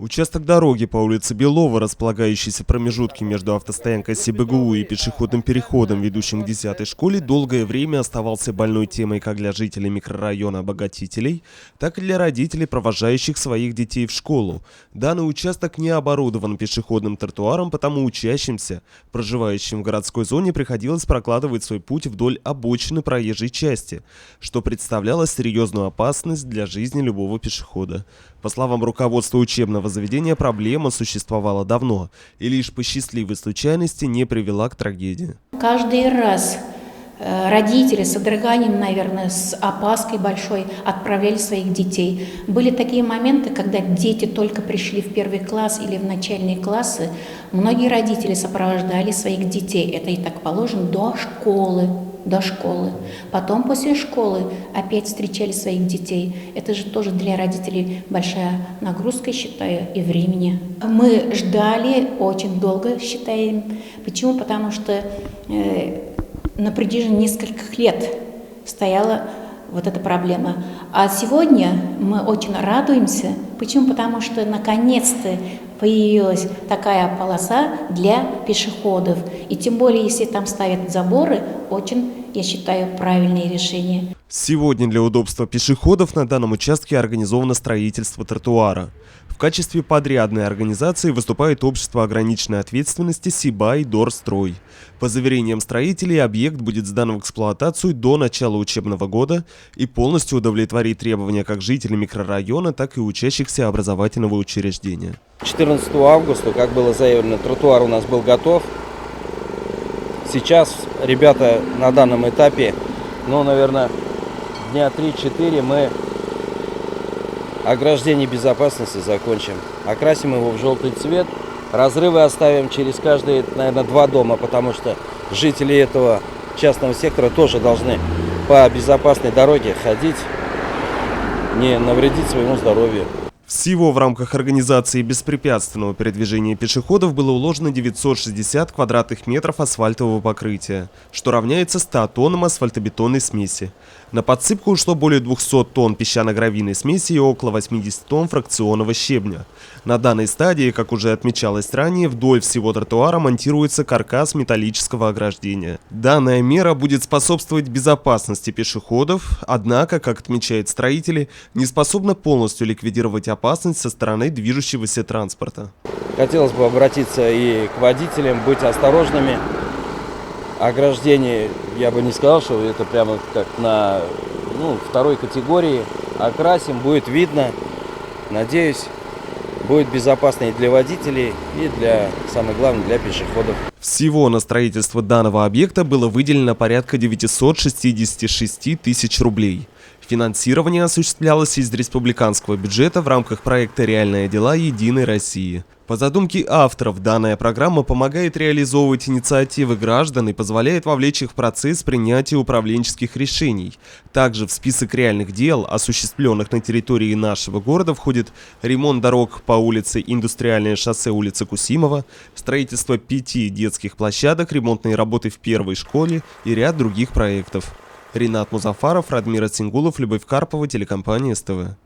Участок дороги по улице Белова, располагающийся в промежутке между автостоянкой СИБГУ и пешеходным переходом, ведущим к 10-й школе, долгое время оставался больной темой как для жителей микрорайона обогатителей, так и для родителей, провожающих своих детей в школу. Данный участок не оборудован пешеходным тротуаром, потому учащимся, проживающим в городской зоне, приходилось прокладывать свой путь вдоль обочины проезжей части, что представляло серьезную опасность для жизни любого пешехода. По словам руководства учебного заведения, проблема существовала давно и лишь по счастливой случайности не привела к трагедии. Каждый раз родители с содроганием, наверное, с опаской большой отправляли своих детей. Были такие моменты, когда дети только пришли в первый класс или в начальные классы. Многие родители сопровождали своих детей, это и так положено, до школы. Потом после школы опять встречали своих детей. Это же тоже для родителей большая нагрузка, считаю, и времени. Мы ждали очень долго, считаем. Почему? Потому что на протяжении нескольких лет стояла вот эта проблема. А сегодня мы очень радуемся. Почему? Потому что наконец-то появилась такая полоса для пешеходов. И тем более, если там ставят заборы, очень, я считаю, правильное решение. Сегодня для удобства пешеходов на данном участке организовано строительство тротуара. В качестве подрядной организации выступает общество ограниченной ответственности «Сибай-Дорстрой». По заверениям строителей, объект будет сдан в эксплуатацию до начала учебного года и полностью удовлетворит требования как жителей микрорайона, так и учащихся образовательного учреждения. 14 августа, как было заявлено, тротуар у нас был готов. Сейчас ребята на данном этапе, наверное, дня 3-4 мы ограждение безопасности закончим. Окрасим его в желтый цвет. Разрывы оставим через каждые, наверное, 2 дома, потому что жители этого частного сектора тоже должны по безопасной дороге ходить, не навредить своему здоровью. Всего в рамках организации беспрепятственного передвижения пешеходов было уложено 960 квадратных метров асфальтового покрытия, что равняется 100 тоннам асфальтобетонной смеси. На подсыпку ушло более 200 тонн песчано-гравийной смеси и около 80 тонн фракционного щебня. На данной стадии, как уже отмечалось ранее, вдоль всего тротуара монтируется каркас металлического ограждения. Данная мера будет способствовать безопасности пешеходов, однако, как отмечают строители, не способна полностью ликвидировать опасность со стороны движущегося транспорта. Хотелось бы обратиться и к водителям, быть осторожными. Ограждение, я бы не сказал, что это прямо как на второй категории. Окрасим, будет видно. Надеюсь, будет безопасно и для водителей, и самое главное, для пешеходов. Всего на строительство данного объекта было выделено порядка 966 тысяч рублей. Финансирование осуществлялось из республиканского бюджета в рамках проекта «Реальные дела Единой России». По задумке авторов, данная программа помогает реализовывать инициативы граждан и позволяет вовлечь их в процесс принятия управленческих решений. Также в список реальных дел, осуществленных на территории нашего города, входит ремонт дорог по улице Индустриальное шоссе, улица Кусимова, строительство 5 детских площадок, ремонтные работы в первой школе и ряд других проектов. Ринат Музафаров, Радмир Ацингулов, Любовь Карпова, телекомпания СТВ.